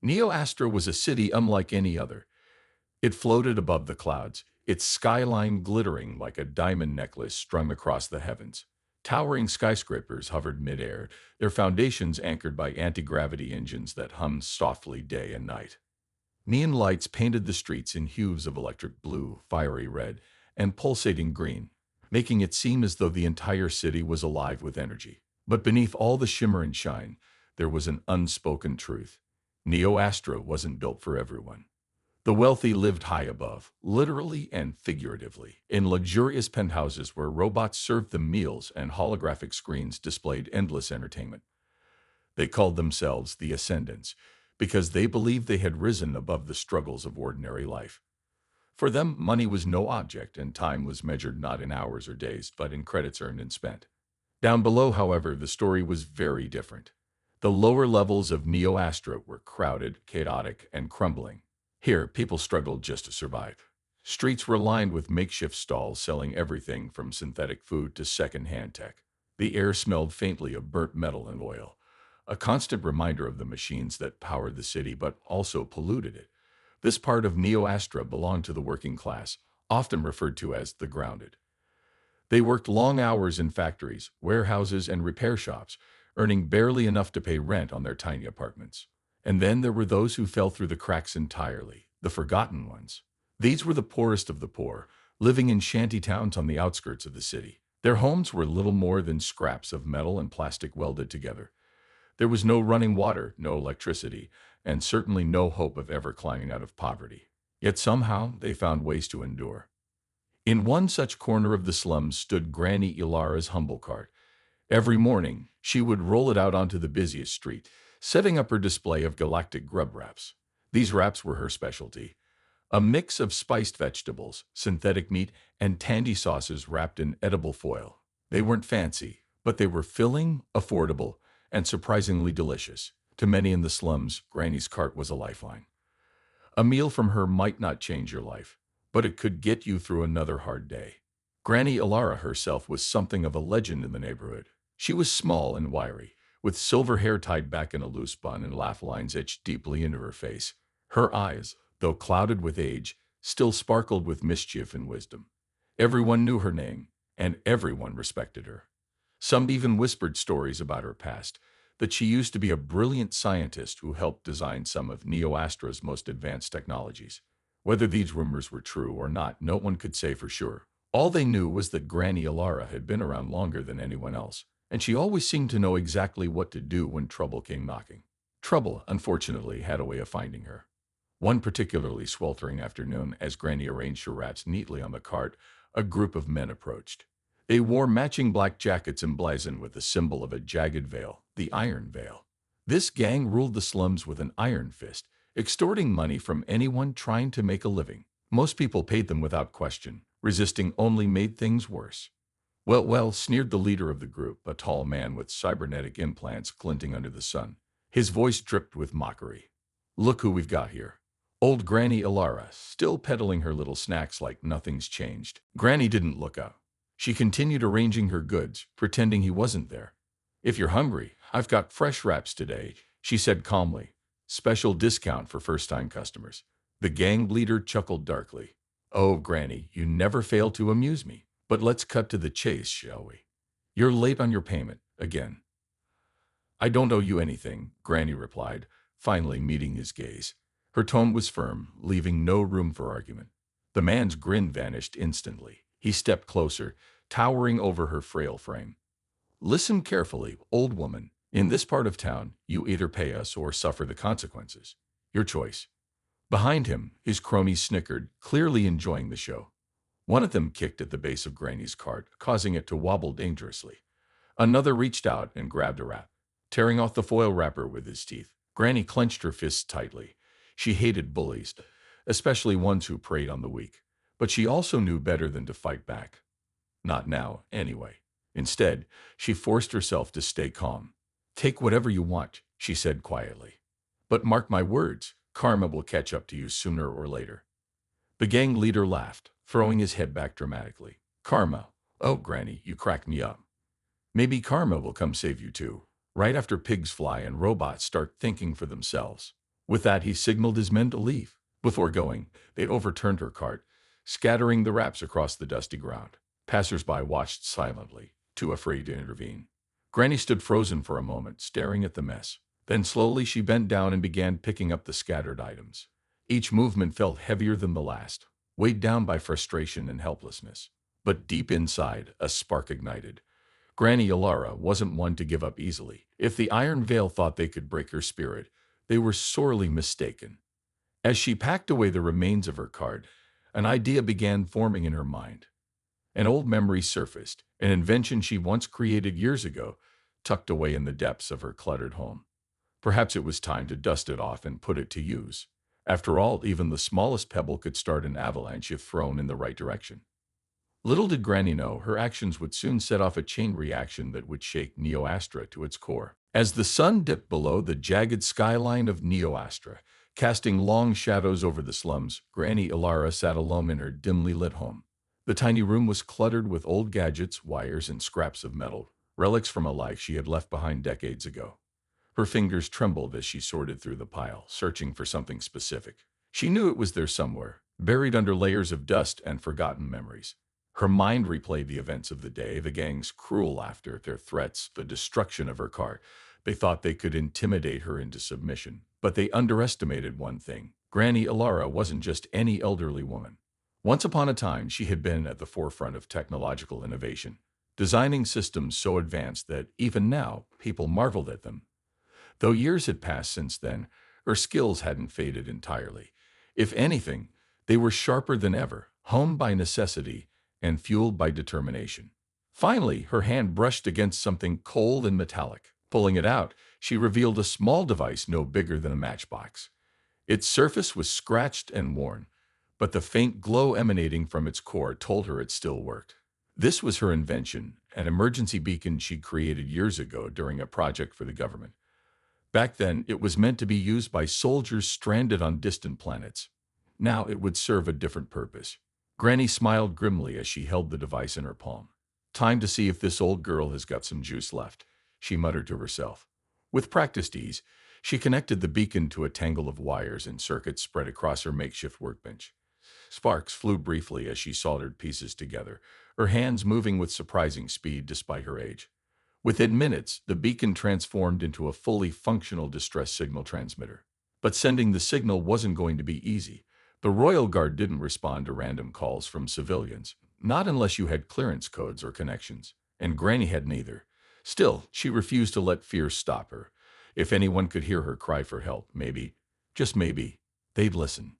Neo Astra was a city unlike any other. It floated above the clouds, its skyline glittering like a diamond necklace strung across the heavens. Towering skyscrapers hovered midair, their foundations anchored by anti-gravity engines that hummed softly day and night. Neon lights painted the streets in hues of electric blue, fiery red, and pulsating green, making it seem as though the entire city was alive with energy. But beneath all the shimmer and shine, there was an unspoken truth. Neo Astra wasn't built for everyone. The wealthy lived high above, literally and figuratively, in luxurious penthouses where robots served them meals and holographic screens displayed endless entertainment. They called themselves the Ascendants because they believed they had risen above the struggles of ordinary life. For them, money was no object and time was measured not in hours or days, but in credits earned and spent. Down below, however, the story was very different. The lower levels of Neo Astra were crowded, chaotic, and crumbling. Here, people struggled just to survive. Streets were lined with makeshift stalls selling everything from synthetic food to second-hand tech. The air smelled faintly of burnt metal and oil, a constant reminder of the machines that powered the city but also polluted it. This part of Neo Astra belonged to the working class, often referred to as the grounded. They worked long hours in factories, warehouses, and repair shops, earning barely enough to pay rent on their tiny apartments. And then there were those who fell through the cracks entirely, the forgotten ones. These were the poorest of the poor, living in shanty towns on the outskirts of the city. Their homes were little more than scraps of metal and plastic welded together. There was no running water, no electricity, and certainly no hope of ever climbing out of poverty. Yet somehow they found ways to endure. In one such corner of the slums stood Granny Ilara's humble cart. Every morning, she would roll it out onto the busiest street, setting up her display of galactic grub wraps. These wraps were her specialty, a mix of spiced vegetables, synthetic meat, and tangy sauces wrapped in edible foil. They weren't fancy, but they were filling, affordable, and surprisingly delicious. To many in the slums, Granny's cart was a lifeline. A meal from her might not change your life, but it could get you through another hard day. Granny Ilara herself was something of a legend in the neighborhood. She was small and wiry, with silver hair tied back in a loose bun and laugh lines etched deeply into her face. Her eyes, though clouded with age, still sparkled with mischief and wisdom. Everyone knew her name, and everyone respected her. Some even whispered stories about her past, that she used to be a brilliant scientist who helped design some of Neo Astra's most advanced technologies. Whether these rumors were true or not, no one could say for sure. All they knew was that Granny Ilara had been around longer than anyone else, and she always seemed to know exactly what to do when trouble came knocking. Trouble, unfortunately, had a way of finding her. One particularly sweltering afternoon, as Granny arranged her wraps neatly on the cart, a group of men approached. They wore matching black jackets emblazoned with the symbol of a jagged veil, the Iron Veil. This gang ruled the slums with an iron fist, extorting money from anyone trying to make a living. Most people paid them without question. Resisting only made things worse. Well, sneered the leader of the group, a tall man with cybernetic implants glinting under the sun. His voice dripped with mockery. Look who we've got here. Old Granny Ilara, still peddling her little snacks like nothing's changed. Granny didn't look up. She continued arranging her goods, pretending he wasn't there. If you're hungry, I've got fresh wraps today, she said calmly. Special discount for first-time customers. The gang leader chuckled darkly. Oh, Granny, you never fail to amuse me. But let's cut to the chase, shall we? You're late on your payment, again. I don't owe you anything, Granny replied, finally meeting his gaze. Her tone was firm, leaving no room for argument. The man's grin vanished instantly. He stepped closer, towering over her frail frame. Listen carefully, old woman. In this part of town, you either pay us or suffer the consequences. Your choice. Behind him, his cronies snickered, clearly enjoying the show. One of them kicked at the base of Granny's cart, causing it to wobble dangerously. Another reached out and grabbed a wrap, tearing off the foil wrapper with his teeth. Granny clenched her fists tightly. She hated bullies, especially ones who preyed on the weak. But she also knew better than to fight back. Not now, anyway. Instead, she forced herself to stay calm. Take whatever you want, she said quietly. But mark my words, karma will catch up to you sooner or later. The gang leader laughed, throwing his head back dramatically. Karma? Oh, Granny, you crack me up. Maybe karma will come save you too, right after pigs fly and robots start thinking for themselves. With that, he signaled his men to leave. Before going, they overturned her cart, scattering the wraps across the dusty ground. Passers-by watched silently, too afraid to intervene. Granny stood frozen for a moment, staring at the mess. Then slowly she bent down and began picking up the scattered items. Each movement felt heavier than the last, weighed down by frustration and helplessness. But deep inside, a spark ignited. Granny Alara wasn't one to give up easily. If the Iron Veil thought they could break her spirit, they were sorely mistaken. As she packed away the remains of her cart, an idea began forming in her mind. An old memory surfaced, an invention she once created years ago, tucked away in the depths of her cluttered home. Perhaps it was time to dust it off and put it to use. After all, even the smallest pebble could start an avalanche if thrown in the right direction. Little did Granny know, her actions would soon set off a chain reaction that would shake Neo-Astra to its core. As the sun dipped below the jagged skyline of Neo-Astra, casting long shadows over the slums, Granny Ilara sat alone in her dimly lit home. The tiny room was cluttered with old gadgets, wires, and scraps of metal, relics from a life she had left behind decades ago. Her fingers trembled as she sorted through the pile, searching for something specific. She knew it was there somewhere, buried under layers of dust and forgotten memories. Her mind replayed the events of the day, the gang's cruel laughter, their threats, the destruction of her car. They thought they could intimidate her into submission, but they underestimated one thing. Granny Ilara wasn't just any elderly woman. Once upon a time, she had been at the forefront of technological innovation, designing systems so advanced that even now, people marveled at them. Though years had passed since then, her skills hadn't faded entirely. If anything, they were sharper than ever, honed by necessity and fueled by determination. Finally, her hand brushed against something cold and metallic. Pulling it out, she revealed a small device no bigger than a matchbox. Its surface was scratched and worn, but the faint glow emanating from its core told her it still worked. This was her invention, an emergency beacon she'd created years ago during a project for the government. Back then, it was meant to be used by soldiers stranded on distant planets. Now it would serve a different purpose. Granny smiled grimly as she held the device in her palm. "Time to see if this old girl has got some juice left," she muttered to herself. With practiced ease, she connected the beacon to a tangle of wires and circuits spread across her makeshift workbench. Sparks flew briefly as she soldered pieces together, her hands moving with surprising speed despite her age. Within minutes, the beacon transformed into a fully functional distress signal transmitter. But sending the signal wasn't going to be easy. The Royal Guard didn't respond to random calls from civilians, not unless you had clearance codes or connections, and Granny had neither. Still, she refused to let fear stop her. If anyone could hear her cry for help, maybe, just maybe, they'd listen.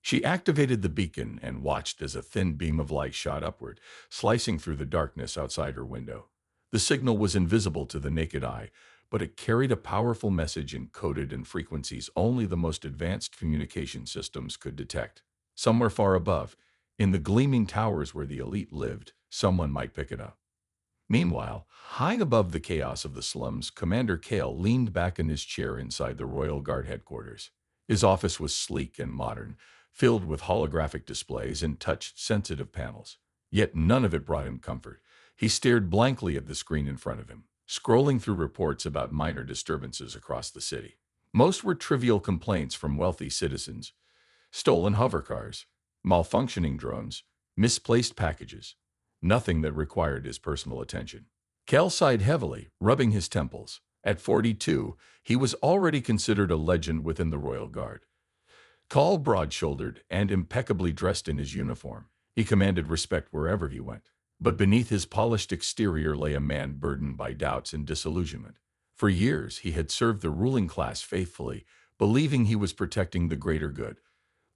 She activated the beacon and watched as a thin beam of light shot upward, slicing through the darkness outside her window. The signal was invisible to the naked eye, but it carried a powerful message encoded in frequencies only the most advanced communication systems could detect. Somewhere far above, in the gleaming towers where the elite lived, someone might pick it up. Meanwhile, high above the chaos of the slums, Commander Kale leaned back in his chair inside the Royal Guard headquarters. His office was sleek and modern, filled with holographic displays and touch-sensitive panels. Yet none of it brought him comfort. He stared blankly at the screen in front of him, scrolling through reports about minor disturbances across the city. Most were trivial complaints from wealthy citizens: stolen hovercars, malfunctioning drones, misplaced packages. Nothing that required his personal attention. Cal sighed heavily, rubbing his temples. At 42, he was already considered a legend within the Royal Guard. Tall, broad-shouldered, and impeccably dressed in his uniform, he commanded respect wherever he went. But beneath his polished exterior lay a man burdened by doubts and disillusionment. For years, he had served the ruling class faithfully, believing he was protecting the greater good.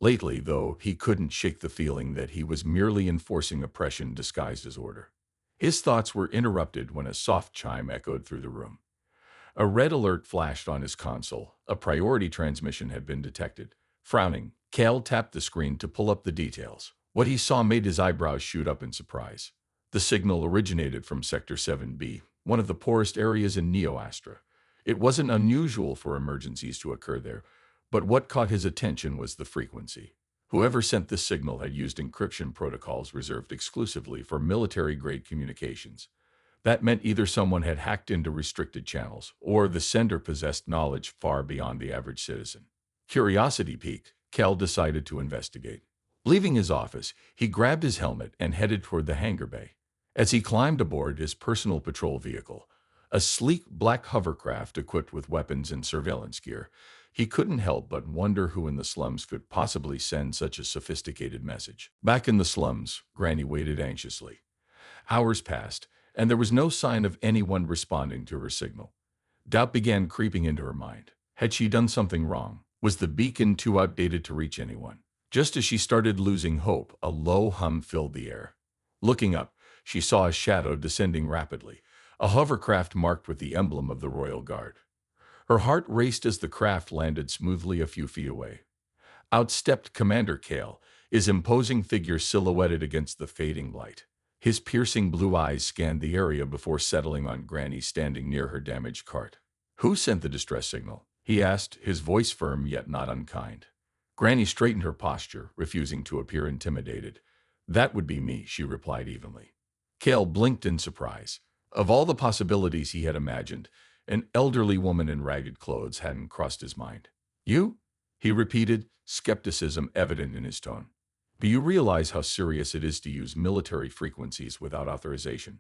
Lately, though, he couldn't shake the feeling that he was merely enforcing oppression disguised as order. His thoughts were interrupted when a soft chime echoed through the room. A red alert flashed on his console. A priority transmission had been detected. Frowning, Cal tapped the screen to pull up the details. What he saw made his eyebrows shoot up in surprise. The signal originated from Sector 7B, one of the poorest areas in Neo-Astra. It wasn't unusual for emergencies to occur there, but what caught his attention was the frequency. Whoever sent this signal had used encryption protocols reserved exclusively for military-grade communications. That meant either someone had hacked into restricted channels, or the sender possessed knowledge far beyond the average citizen. Curiosity piqued, Cal decided to investigate. Leaving his office, he grabbed his helmet and headed toward the hangar bay. As he climbed aboard his personal patrol vehicle, a sleek black hovercraft equipped with weapons and surveillance gear, he couldn't help but wonder who in the slums could possibly send such a sophisticated message. Back in the slums, Granny waited anxiously. Hours passed, and there was no sign of anyone responding to her signal. Doubt began creeping into her mind. Had she done something wrong? Was the beacon too outdated to reach anyone? Just as she started losing hope, a low hum filled the air. Looking up, she saw a shadow descending rapidly, a hovercraft marked with the emblem of the Royal Guard. Her heart raced as the craft landed smoothly a few feet away. Out stepped Commander Kale, his imposing figure silhouetted against the fading light. His piercing blue eyes scanned the area before settling on Granny standing near her damaged cart. "Who sent the distress signal?" he asked, his voice firm yet not unkind. Granny straightened her posture, refusing to appear intimidated. "That would be me," she replied evenly. Kale blinked in surprise. Of all the possibilities he had imagined, an elderly woman in ragged clothes hadn't crossed his mind. "You?" he repeated, skepticism evident in his tone. "Do you realize how serious it is to use military frequencies without authorization?"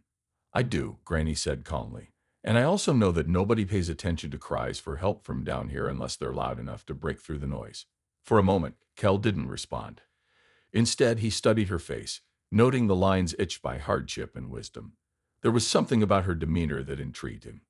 "I do," Granny said calmly. "And I also know that nobody pays attention to cries for help from down here unless they're loud enough to break through the noise." For a moment, Kel didn't respond. Instead, he studied her face, noting the lines etched by hardship and wisdom. There was something about her demeanor that intrigued him.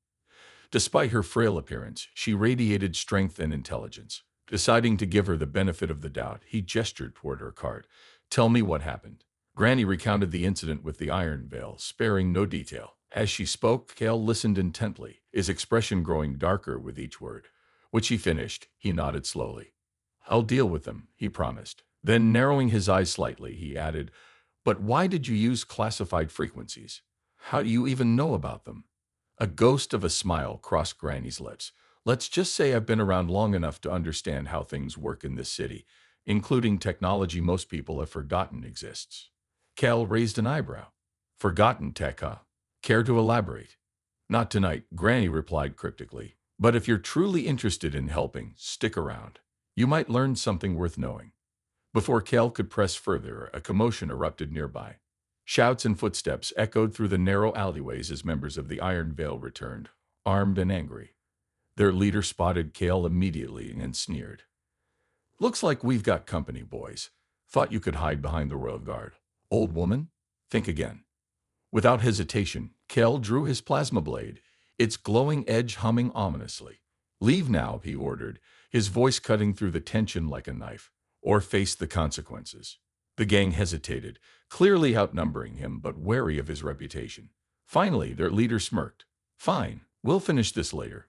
Despite her frail appearance, she radiated strength and intelligence. Deciding to give her the benefit of the doubt, he gestured toward her cart. "Tell me what happened." Granny recounted the incident with the iron veil, sparing no detail. As she spoke, Cale listened intently, his expression growing darker with each word. When she finished, he nodded slowly. "I'll deal with them," he promised. Then, narrowing his eyes slightly, he added, "But why did you use classified frequencies? How do you even know about them?" A ghost of a smile crossed Granny's lips. "Let's just say I've been around long enough to understand how things work in this city, including technology most people have forgotten exists." Cal raised an eyebrow. "Forgotten tech, huh? Care to elaborate?" "Not tonight," Granny replied cryptically. "But if you're truly interested in helping, stick around. You might learn something worth knowing." Before Cal could press further, a commotion erupted nearby. Shouts and footsteps echoed through the narrow alleyways as members of the Iron Veil returned, armed and angry. Their leader spotted Cale immediately and sneered. "Looks like we've got company, boys. Thought you could hide behind the Royal Guard. Old woman? Think again." Without hesitation, Cale drew his plasma blade, its glowing edge humming ominously. "Leave now," he ordered, his voice cutting through the tension like a knife, "or face the consequences." The gang hesitated, clearly outnumbering him but wary of his reputation. Finally, their leader smirked. "Fine, we'll finish this later."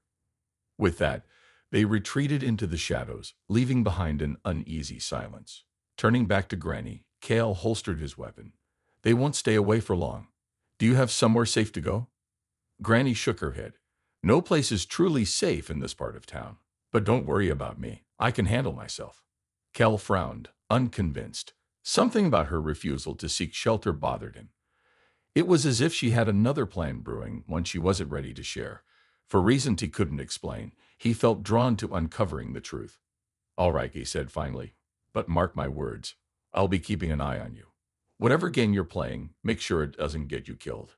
With that, they retreated into the shadows, leaving behind an uneasy silence. Turning back to Granny, Cale holstered his weapon. "They won't stay away for long. Do you have somewhere safe to go?" Granny shook her head. "No place is truly safe in this part of town. But don't worry about me. I can handle myself." Cale frowned, unconvinced. Something about her refusal to seek shelter bothered him. It was as if she had another plan brewing, one she wasn't ready to share. For reasons he couldn't explain, he felt drawn to uncovering the truth. "All right," he said finally, "but mark my words, I'll be keeping an eye on you. Whatever game you're playing, make sure it doesn't get you killed."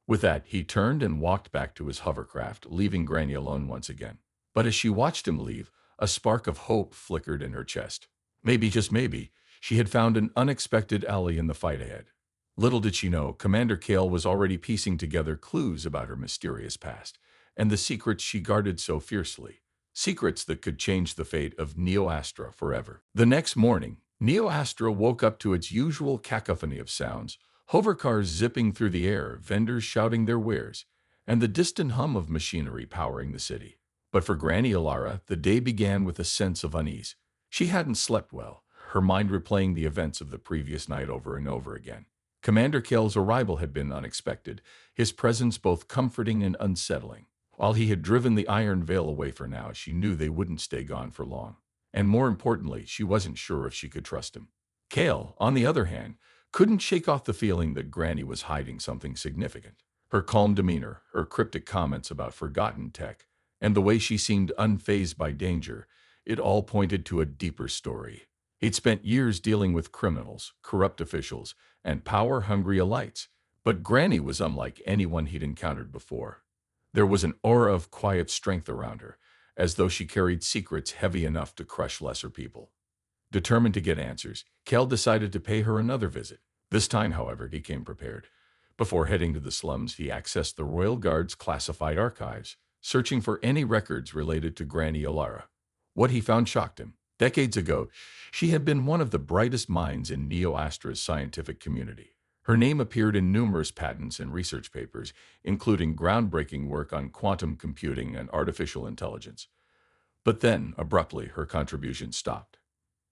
With that, he turned and walked back to his hovercraft, leaving Granny alone once again. But as she watched him leave, a spark of hope flickered in her chest. Maybe, just maybe, she had found an unexpected ally in the fight ahead. Little did she know, Commander Kale was already piecing together clues about her mysterious past, and the secrets she guarded so fiercely. Secrets that could change the fate of Neo Astra forever. The next morning, Neo Astra woke up to its usual cacophony of sounds, hovercars zipping through the air, vendors shouting their wares, and the distant hum of machinery powering the city. But for Granny Alara, the day began with a sense of unease. She hadn't slept well, her mind replaying the events of the previous night over and over again. Commander Kale's arrival had been unexpected, his presence both comforting and unsettling. While he had driven the Iron Veil away for now, she knew they wouldn't stay gone for long. And more importantly, she wasn't sure if she could trust him. Kale, on the other hand, couldn't shake off the feeling that Granny was hiding something significant. Her calm demeanor, her cryptic comments about forgotten tech, and the way she seemed unfazed by danger, It all pointed to a deeper story. He'd spent years dealing with criminals, corrupt officials, and power-hungry elites, but Granny was unlike anyone he'd encountered before. There was an aura of quiet strength around her, as though she carried secrets heavy enough to crush lesser people. Determined to get answers, Kel decided to pay her another visit. This time, however, he came prepared. Before heading to the slums, he accessed the Royal Guard's classified archives, searching for any records related to Granny Olara. What he found shocked him. Decades ago, she had been one of the brightest minds in Neo-Astra's scientific community. Her name appeared in numerous patents and research papers, including groundbreaking work on quantum computing and artificial intelligence. But then, abruptly, her contribution stopped.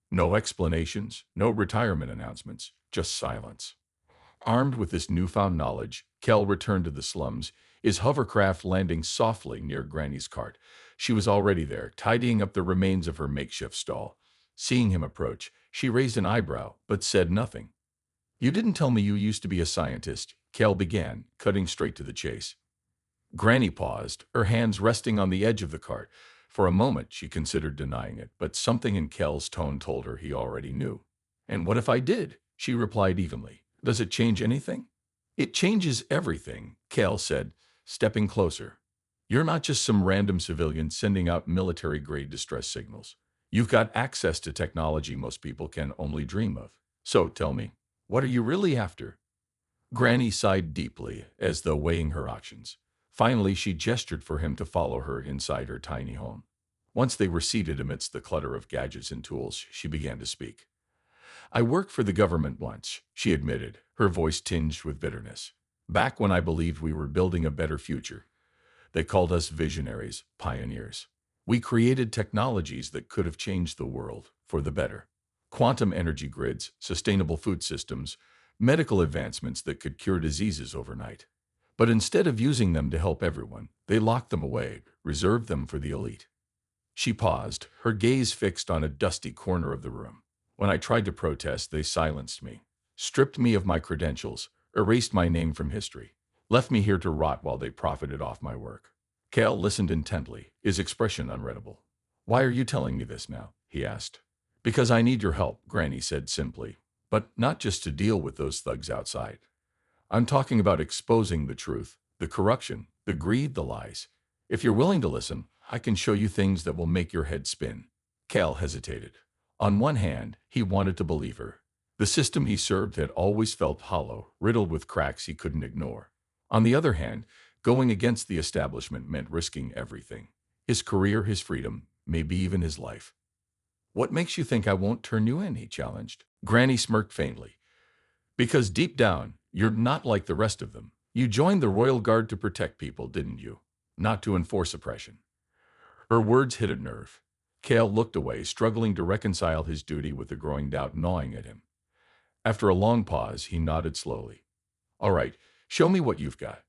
No explanations, no retirement announcements, just silence. Armed with this newfound knowledge, Kel returned to the slums, his hovercraft landing softly near Granny's cart. She was already there, tidying up the remains of her makeshift stall. Seeing him approach, she raised an eyebrow, but said nothing. "You didn't tell me you used to be a scientist," Kel began, cutting straight to the chase. Granny paused, her hands resting on the edge of the cart. For a moment, she considered denying it, but something in Kel's tone told her he already knew. "And what if I did?" she replied evenly. "Does it change anything?" "It changes everything," Kel said, stepping closer. "You're not just some random civilian sending out military-grade distress signals. You've got access to technology most people can only dream of. So tell me, what are you really after?" Granny sighed deeply, as though weighing her options. Finally, she gestured for him to follow her inside her tiny home. Once they were seated amidst the clutter of gadgets and tools, she began to speak. "I worked for the government once," she admitted, her voice tinged with bitterness. "Back when I believed we were building a better future. They called us visionaries, pioneers. We created technologies that could have changed the world for the better. Quantum energy grids, sustainable food systems, medical advancements that could cure diseases overnight. But instead of using them to help everyone, they locked them away, reserved them for the elite." She paused, her gaze fixed on a dusty corner of the room. "When I tried to protest, they silenced me, stripped me of my credentials, erased my name from history, left me here to rot while they profited off my work." Kel listened intently, his expression unreadable. "Why are you telling me this now?" he asked. "Because I need your help," Granny said simply, "but not just to deal with those thugs outside. I'm talking about exposing the truth, the corruption, the greed, the lies. If you're willing to listen, I can show you things that will make your head spin." Cal hesitated. On one hand, he wanted to believe her. The system he served had always felt hollow, riddled with cracks he couldn't ignore. On the other hand, going against the establishment meant risking everything. His career, his freedom, maybe even his life. "What makes you think I won't turn you in?" he challenged. Granny smirked faintly. "Because deep down, you're not like the rest of them. You joined the Royal Guard to protect people, didn't you? Not to enforce oppression." Her words hit a nerve. Cale looked away, struggling to reconcile his duty with the growing doubt gnawing at him. After a long pause, he nodded slowly. "All right, show me what you've got."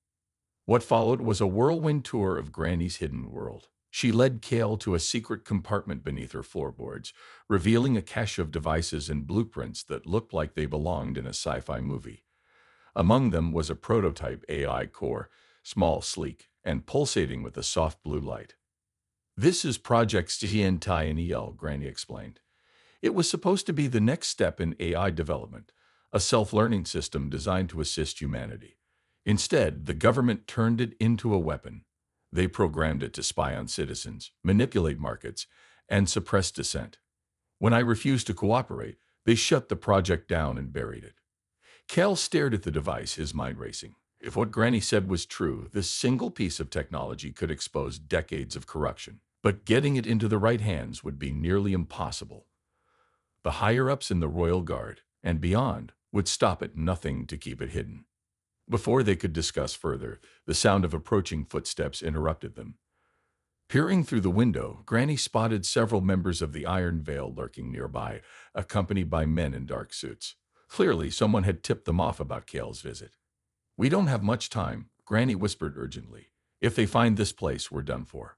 What followed was a whirlwind tour of Granny's hidden world. She led Cale to a secret compartment beneath her floorboards, revealing a cache of devices and blueprints that looked like they belonged in a sci-fi movie. Among them was a prototype AI core, small, sleek, and pulsating with a soft blue light. "This is Project CNTINEL," Granny explained. "It was supposed to be the next step in AI development, a self-learning system designed to assist humanity. Instead, the government turned it into a weapon. They programmed it to spy on citizens, manipulate markets, and suppress dissent. When I refused to cooperate, they shut the project down and buried it." Cal stared at the device, his mind racing. If what Granny said was true, this single piece of technology could expose decades of corruption. But getting it into the right hands would be nearly impossible. The higher-ups in the Royal Guard, and beyond, would stop at nothing to keep it hidden. Before they could discuss further, the sound of approaching footsteps interrupted them. Peering through the window, Granny spotted several members of the Iron Veil lurking nearby, accompanied by men in dark suits. Clearly, someone had tipped them off about Cale's visit. "We don't have much time," Granny whispered urgently. "If they find this place, we're done for."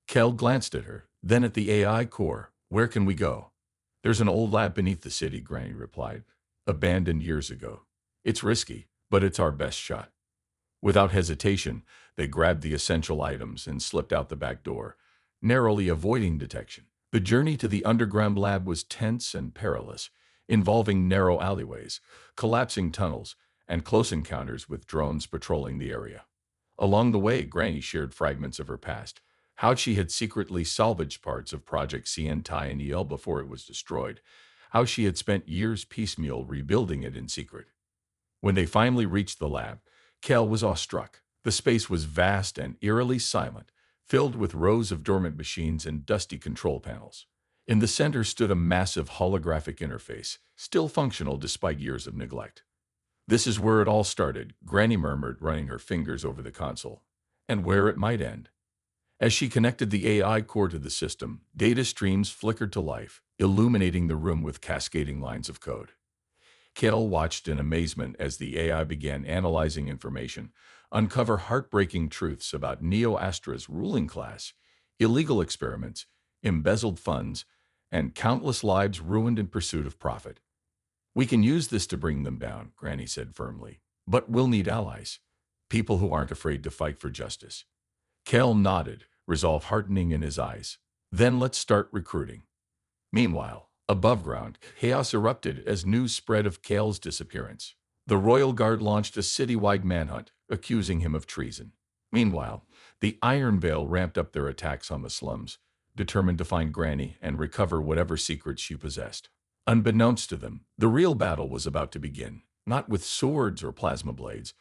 Kel glanced at her, then at the AI core. "Where can we go?" "There's an old lab beneath the city," Granny replied. "Abandoned years ago. It's risky, but it's our best shot." Without hesitation, they grabbed the essential items and slipped out the back door, narrowly avoiding detection. The journey to the underground lab was tense and perilous, involving narrow alleyways, collapsing tunnels, and close encounters with drones patrolling the area. Along the way, Granny shared fragments of her past, how she had secretly salvaged parts of Project CNTINEL before it was destroyed, how she had spent years piecemeal rebuilding it in secret. When they finally reached the lab, Kel was awestruck. The space was vast and eerily silent, filled with rows of dormant machines and dusty control panels. In the center stood a massive holographic interface, still functional despite years of neglect. This is where it all started, Granny murmured, running her fingers over the console. And where it might end. As she connected the AI core to the system, data streams flickered to life, illuminating the room with cascading lines of code. Kel watched in amazement as the AI began analyzing information, uncover heartbreaking truths about Neo-Astra's ruling class, illegal experiments, embezzled funds, and countless lives ruined in pursuit of profit. We can use this to bring them down, Granny said firmly. But we'll need allies, people who aren't afraid to fight for justice. Kel nodded, resolve heartening in his eyes. Then let's start recruiting. Meanwhile, above ground, chaos erupted as news spread of Kale's disappearance. The Royal Guard launched a citywide manhunt, accusing him of treason. Meanwhile, the Iron Veil ramped up their attacks on the slums, determined to find Granny and recover whatever secrets she possessed. Unbeknownst to them, the real battle was about to begin, not with swords or plasma blades,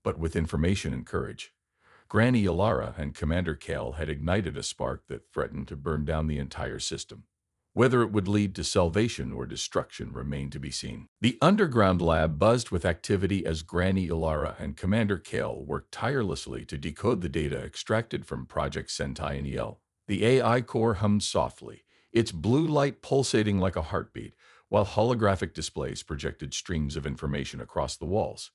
but with information and courage. Granny Ilara and Commander Kale had ignited a spark that threatened to burn down the entire system. Whether it would lead to salvation or destruction remained to be seen. The underground lab buzzed with activity as Granny Ilara and Commander Kale worked tirelessly to decode the data extracted from Project Centennial. The AI core hummed softly, its blue light pulsating like a heartbeat, while holographic displays projected streams of information across the walls.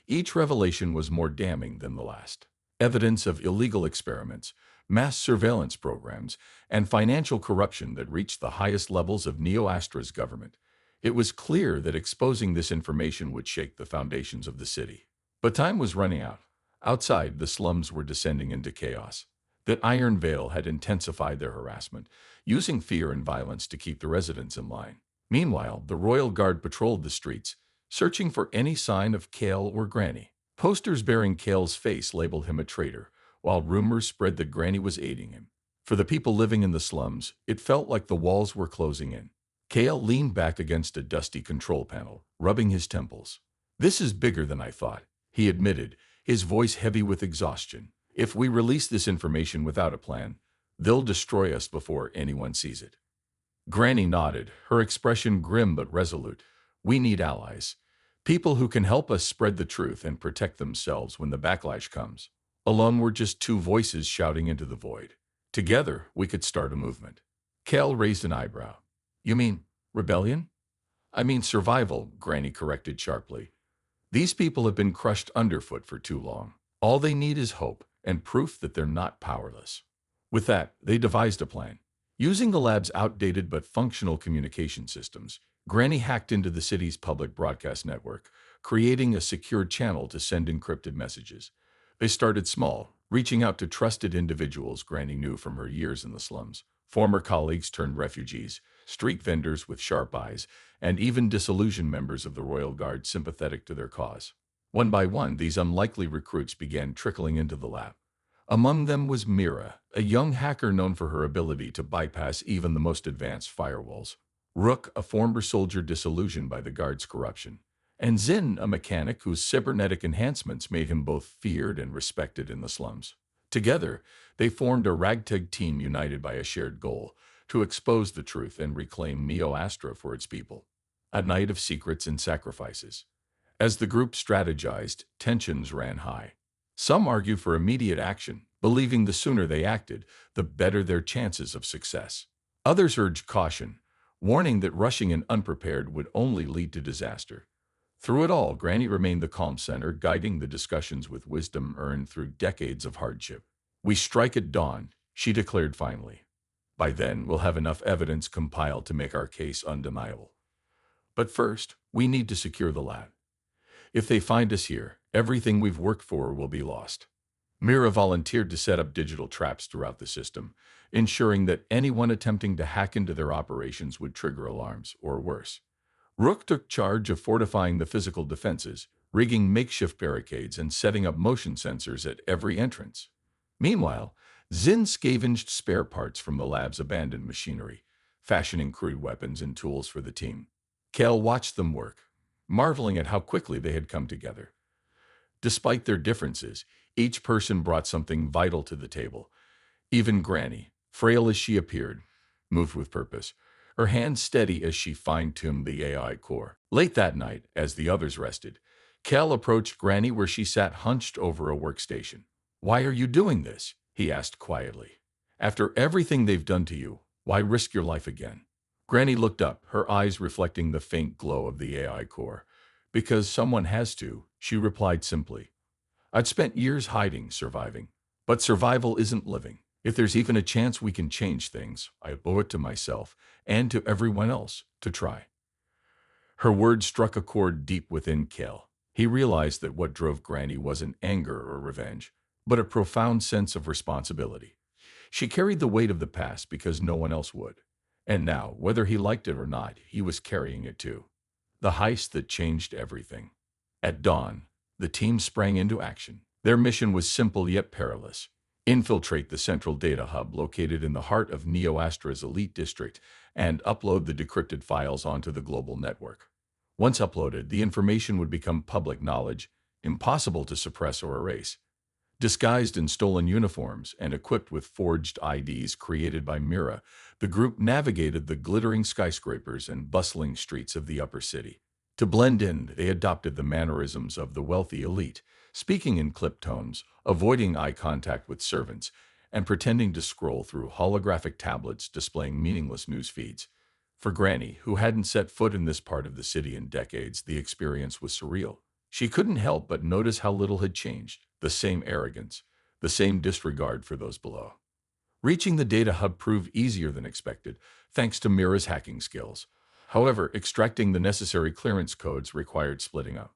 Each revelation was more damning than the last. Evidence of illegal experiments, mass surveillance programs, and financial corruption that reached the highest levels of Neo-Astra's government. It was clear that exposing this information would shake the foundations of the city. But time was running out. Outside, the slums were descending into chaos. The Iron Veil had intensified their harassment, using fear and violence to keep the residents in line. Meanwhile, the Royal Guard patrolled the streets, searching for any sign of Kale or Granny. Posters bearing Kale's face labeled him a traitor, while rumors spread that Granny was aiding him. For the people living in the slums, it felt like the walls were closing in. Kale leaned back against a dusty control panel, rubbing his temples. "This is bigger than I thought," he admitted, his voice heavy with exhaustion. "If we release this information without a plan, they'll destroy us before anyone sees it." Granny nodded, her expression grim but resolute. "We need allies. People who can help us spread the truth and protect themselves when the backlash comes. Alone, we're just two voices shouting into the void. Together, we could start a movement." Kel raised an eyebrow. "You mean rebellion?" "I mean survival," Granny corrected sharply. "These people have been crushed underfoot for too long. All they need is hope and proof that they're not powerless." With that, they devised a plan. Using the lab's outdated but functional communication systems, Granny hacked into the city's public broadcast network, creating a secure channel to send encrypted messages. They started small, reaching out to trusted individuals Granny knew from her years in the slums, former colleagues turned refugees, street vendors with sharp eyes, and even disillusioned members of the Royal Guard sympathetic to their cause. One by one, these unlikely recruits began trickling into the lab. Among them was Mira, a young hacker known for her ability to bypass even the most advanced firewalls. Rook, a former soldier disillusioned by the Guard's corruption. And Zin, a mechanic whose cybernetic enhancements made him both feared and respected in the slums. Together, they formed a ragtag team united by a shared goal, to expose the truth and reclaim Neo-Astra for its people. A night of secrets and sacrifices. As the group strategized, tensions ran high. Some argued for immediate action, believing the sooner they acted, the better their chances of success. Others urged caution, warning that rushing in unprepared would only lead to disaster. Through it all, Granny remained the calm center, guiding the discussions with wisdom earned through decades of hardship. "We strike at dawn," she declared finally. "By then, we'll have enough evidence compiled to make our case undeniable. But first, we need to secure the lab. If they find us here, everything we've worked for will be lost." Mira volunteered to set up digital traps throughout the system, ensuring that anyone attempting to hack into their operations would trigger alarms, or worse. Rook took charge of fortifying the physical defenses, rigging makeshift barricades and setting up motion sensors at every entrance. Meanwhile, Zin scavenged spare parts from the lab's abandoned machinery, fashioning crude weapons and tools for the team. Kale watched them work, marveling at how quickly they had come together. Despite their differences, each person brought something vital to the table. Even Granny, frail as she appeared, moved with purpose, her hands steady as she fine-tuned the AI core. Late that night, as the others rested, Kel approached Granny where she sat hunched over a workstation. "Why are you doing this?" he asked quietly. "After everything they've done to you, why risk your life again?" Granny looked up, her eyes reflecting the faint glow of the AI core. "Because someone has to," she replied simply. "I've spent years hiding, surviving. But survival isn't living. If there's even a chance we can change things, I owe it to myself and to everyone else to try." Her words struck a chord deep within Kel. He realized that what drove Granny wasn't anger or revenge, but a profound sense of responsibility. She carried the weight of the past because no one else would. And now, whether he liked it or not, he was carrying it too. The heist that changed everything. At dawn, the team sprang into action. Their mission was simple yet perilous. Infiltrate the central data hub located in the heart of NeoAstra's elite district and upload the decrypted files onto the global network. Once uploaded, the information would become public knowledge, impossible to suppress or erase. Disguised in stolen uniforms and equipped with forged IDs created by Mira, the group navigated the glittering skyscrapers and bustling streets of the upper city. To blend in, they adopted the mannerisms of the wealthy elite, speaking in clipped tones, avoiding eye contact with servants, and pretending to scroll through holographic tablets displaying meaningless news feeds. For Granny, who hadn't set foot in this part of the city in decades, the experience was surreal. She couldn't help but notice how little had changed: the same arrogance, the same disregard for those below. Reaching the data hub proved easier than expected, thanks to Mira's hacking skills. However, extracting the necessary clearance codes required splitting up.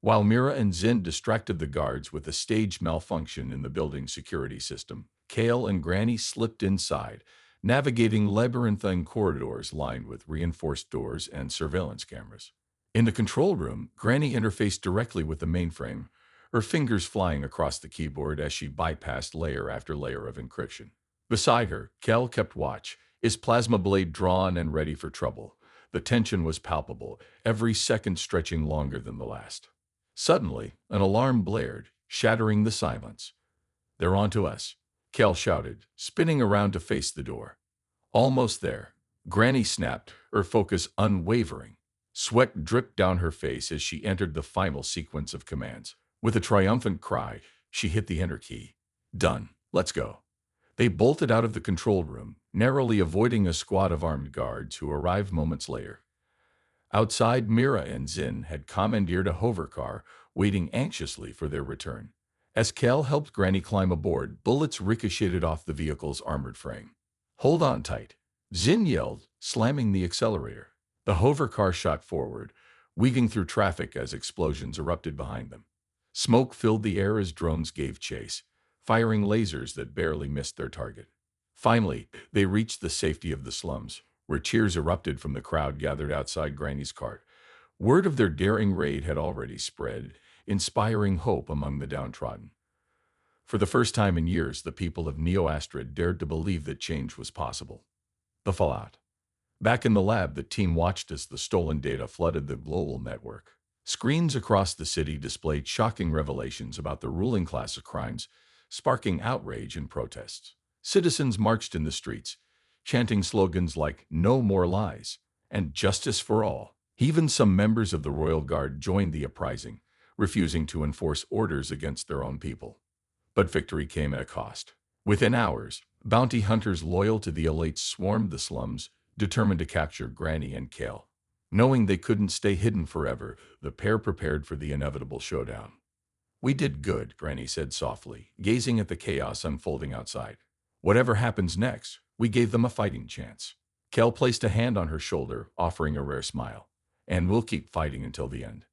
While Mira and Zin distracted the guards with a staged malfunction in the building's security system, Kale and Granny slipped inside, navigating labyrinthine corridors lined with reinforced doors and surveillance cameras. In the control room, Granny interfaced directly with the mainframe, her fingers flying across the keyboard as she bypassed layer after layer of encryption. Beside her, Kel kept watch, his plasma blade drawn and ready for trouble. The tension was palpable, every second stretching longer than the last. Suddenly, an alarm blared, shattering the silence. "They're on to us," Kel shouted, spinning around to face the door. Almost there, Granny snapped, her focus unwavering. Sweat dripped down her face as she entered the final sequence of commands. With a triumphant cry, she hit the enter key. "Done. Let's go." They bolted out of the control room, narrowly avoiding a squad of armed guards who arrived moments later. Outside, Mira and Zin had commandeered a hover car, waiting anxiously for their return. As Kel helped Granny climb aboard, bullets ricocheted off the vehicle's armored frame. "Hold on tight," Zin yelled, slamming the accelerator. The hover car shot forward, weaving through traffic as explosions erupted behind them. Smoke filled the air as drones gave chase, firing lasers that barely missed their target. Finally, they reached the safety of the slums, where cheers erupted from the crowd gathered outside Granny's cart. Word of their daring raid had already spread, inspiring hope among the downtrodden. For the first time in years, the people of NeoAstra dared to believe that change was possible. The fallout. Back in the lab, the team watched as the stolen data flooded the global network. Screens across the city displayed shocking revelations about the ruling class of crimes, sparking outrage and protests. Citizens marched in the streets, chanting slogans like "No more lies" and "Justice for all." Even some members of the Royal Guard joined the uprising, refusing to enforce orders against their own people. But victory came at a cost. Within hours, bounty hunters loyal to the elites swarmed the slums, determined to capture Granny and Kale. Knowing they couldn't stay hidden forever, the pair prepared for the inevitable showdown. "We did good," Granny said softly, gazing at the chaos unfolding outside. "Whatever happens next, we gave them a fighting chance." Kel placed a hand on her shoulder, offering a rare smile. "And we'll keep fighting until the end."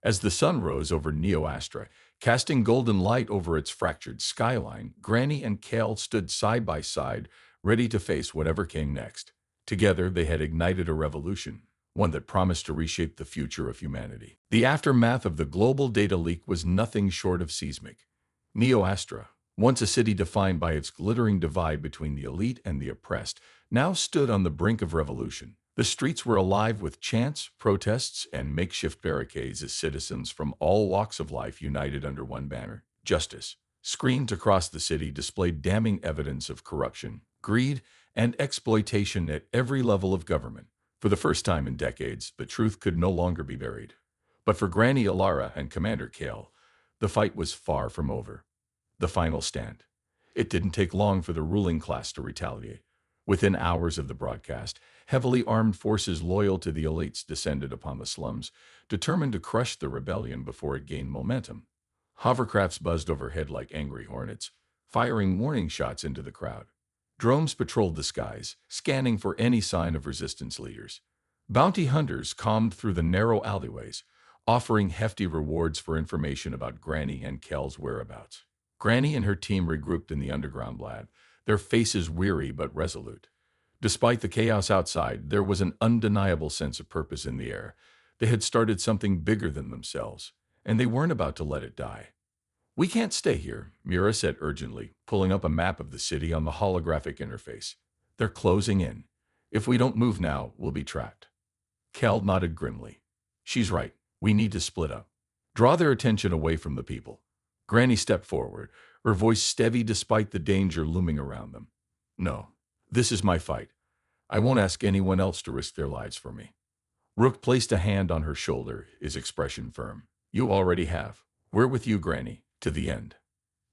As the sun rose over NeoAstra, Casting golden light over its fractured skyline, Granny and Kale stood side by side, ready to face whatever came next. Together, they had ignited a revolution, one that promised to reshape the future of humanity. The aftermath of the global data leak was nothing short of seismic. Neo-Astra, once a city defined by its glittering divide between the elite and the oppressed, now stood on the brink of revolution. The streets were alive with chants, protests, and makeshift barricades as citizens from all walks of life united under one banner: justice. Screens across the city displayed damning evidence of corruption, greed, and exploitation at every level of government. For the first time in decades, the truth could no longer be buried. But for Granny Alara and Commander Kale, the fight was far from over. The final stand. It didn't take long for the ruling class to retaliate. Within hours of the broadcast, heavily armed forces loyal to the elites descended upon the slums, determined to crush the rebellion before it gained momentum. Hovercrafts buzzed overhead like angry hornets, firing warning shots into the crowd. Drones patrolled the skies, scanning for any sign of resistance leaders. Bounty hunters combed through the narrow alleyways, offering hefty rewards for information about Granny and Kel's whereabouts. Granny and her team regrouped in the underground lab, their faces weary but resolute. Despite the chaos outside, there was an undeniable sense of purpose in the air. They had started something bigger than themselves, and they weren't about to let it die. "We can't stay here," Mira said urgently, pulling up a map of the city on the holographic interface. "They're closing in. If we don't move now, we'll be trapped." Kel nodded grimly. "She's right. We need to split up. Draw their attention away from the people." Granny stepped forward, her voice steady despite the danger looming around them. "No, this is my fight. I won't ask anyone else to risk their lives for me." Rook placed a hand on her shoulder, his expression firm. "You already have. We're with you, Granny, to the end."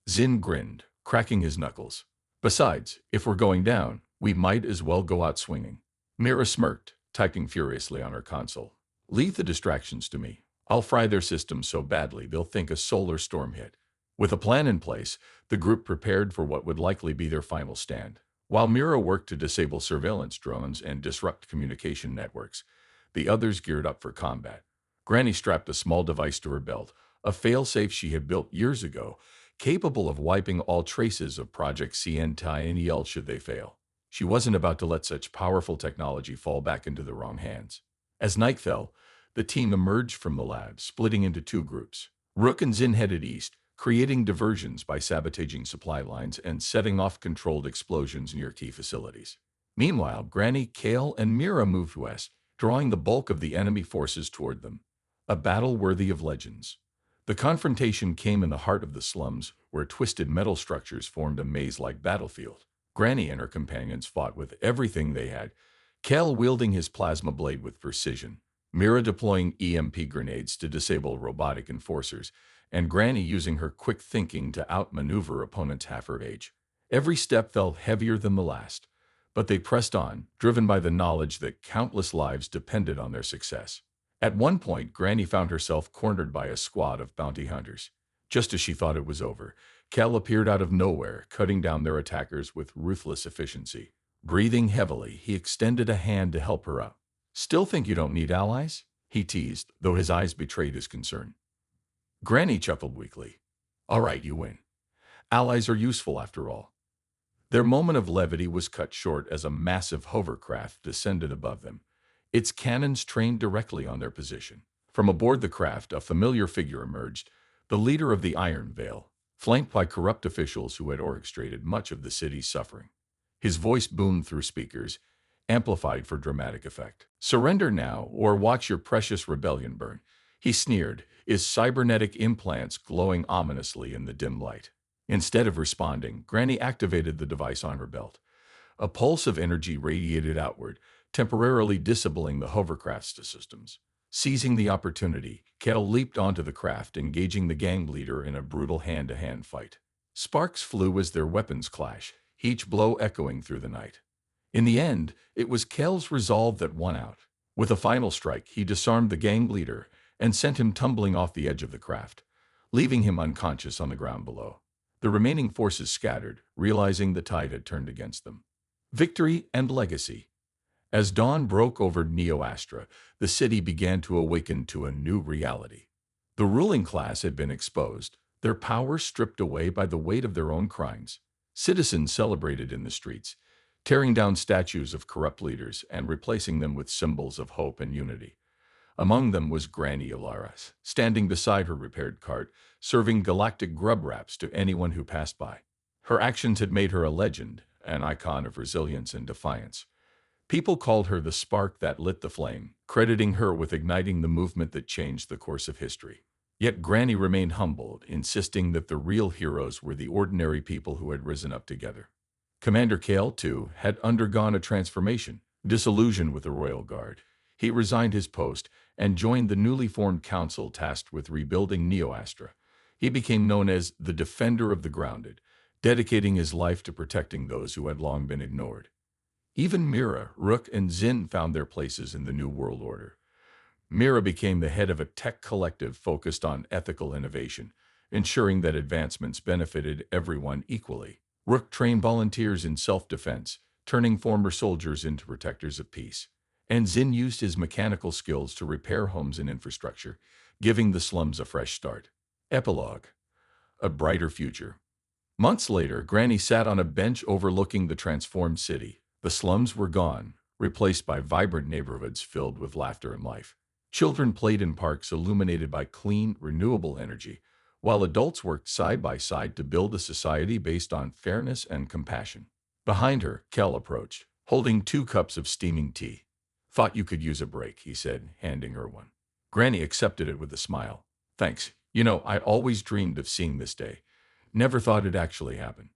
Zin grinned, cracking his knuckles. "Besides, if we're going down, we might as well go out swinging." Mira smirked, typing furiously on her console. "Leave the distractions to me. I'll fry their systems so badly they'll think a solar storm hit." With a plan in place, the group prepared for what would likely be their final stand. While Mira worked to disable surveillance drones and disrupt communication networks, the others geared up for combat. Granny strapped a small device to her belt, a failsafe she had built years ago, capable of wiping all traces of Project CNTINEL should they fail. She wasn't about to let such powerful technology fall back into the wrong hands. As night fell, the team emerged from the lab, splitting into two groups. Rook and Zin headed east, creating diversions by sabotaging supply lines and setting off controlled explosions near key facilities. Meanwhile, Granny, Kale, and Mira moved west, drawing the bulk of the enemy forces toward them. A battle worthy of legends. The confrontation came in the heart of the slums, where twisted metal structures formed a maze-like battlefield. Granny and her companions fought with everything they had, Kale wielding his plasma blade with precision, Mira deploying EMP grenades to disable robotic enforcers, and Granny using her quick thinking to outmaneuver opponents half her age. Every step felt heavier than the last, but they pressed on, driven by the knowledge that countless lives depended on their success. At one point, Granny found herself cornered by a squad of bounty hunters. Just as she thought it was over, Kel appeared out of nowhere, cutting down their attackers with ruthless efficiency. Breathing heavily, he extended a hand to help her up. "Still think you don't need allies?" he teased, though his eyes betrayed his concern. Granny chuckled weakly. "All right, you win. Allies are useful after all." Their moment of levity was cut short as a massive hovercraft descended above them, its cannons trained directly on their position. From aboard the craft, a familiar figure emerged, the leader of the Iron Veil, flanked by corrupt officials who had orchestrated much of the city's suffering. His voice boomed through speakers, amplified for dramatic effect. "Surrender now, or watch your precious rebellion burn," he sneered, his cybernetic implants glowing ominously in the dim light. Instead of responding, Granny activated the device on her belt. A pulse of energy radiated outward, temporarily disabling the hovercraft's systems. Seizing the opportunity, Kel leaped onto the craft, engaging the gang leader in a brutal hand-to-hand fight. Sparks flew as their weapons clashed, each blow echoing through the night. In the end, it was Kel's resolve that won out. With a final strike, he disarmed the gang leader and sent him tumbling off the edge of the craft, leaving him unconscious on the ground below. The remaining forces scattered, realizing the tide had turned against them. Victory and legacy. As dawn broke over Neo-Astra, the city began to awaken to a new reality. The ruling class had been exposed, their power stripped away by the weight of their own crimes. Citizens celebrated in the streets, tearing down statues of corrupt leaders and replacing them with symbols of hope and unity. Among them was Granny Ilaras, standing beside her repaired cart, serving galactic grub wraps to anyone who passed by. Her actions had made her a legend, an icon of resilience and defiance. People called her the spark that lit the flame, crediting her with igniting the movement that changed the course of history. Yet Granny remained humbled, insisting that the real heroes were the ordinary people who had risen up together. Commander Kale, too, had undergone a transformation. Disillusioned with the Royal Guard, he resigned his post and joined the newly formed council tasked with rebuilding Neo-Astra. He became known as the Defender of the Grounded, dedicating his life to protecting those who had long been ignored. Even Mira, Rook, and Zin found their places in the New World Order. Mira became the head of a tech collective focused on ethical innovation, ensuring that advancements benefited everyone equally. Rook trained volunteers in self-defense, turning former soldiers into protectors of peace. And Zin used his mechanical skills to repair homes and infrastructure, giving the slums a fresh start. Epilogue: a brighter future. Months later, Granny sat on a bench overlooking the transformed city. The slums were gone, replaced by vibrant neighborhoods filled with laughter and life. Children played in parks illuminated by clean, renewable energy, while adults worked side by side to build a society based on fairness and compassion. Behind her, Kel approached, holding 2 cups of steaming tea. "Thought you could use a break," he said, handing her one. Granny accepted it with a smile. "Thanks. I always dreamed of seeing this day. Never thought it'd actually happen."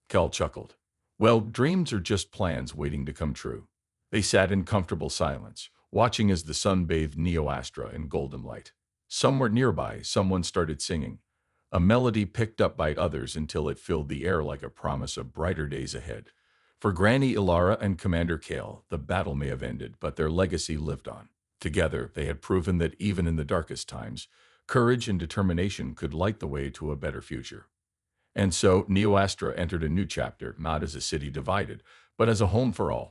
Kel chuckled. "Well, dreams are just plans waiting to come true." They sat in comfortable silence, watching as the sun bathed Neo-Astra in golden light. Somewhere nearby, someone started singing, a melody picked up by others until it filled the air like a promise of brighter days ahead. For Granny Ilara and Commander Kale, the battle may have ended, but their legacy lived on. Together, they had proven that even in the darkest times, courage and determination could light the way to a better future. And so, Neo-Astra entered a new chapter, not as a city divided, but as a home for all.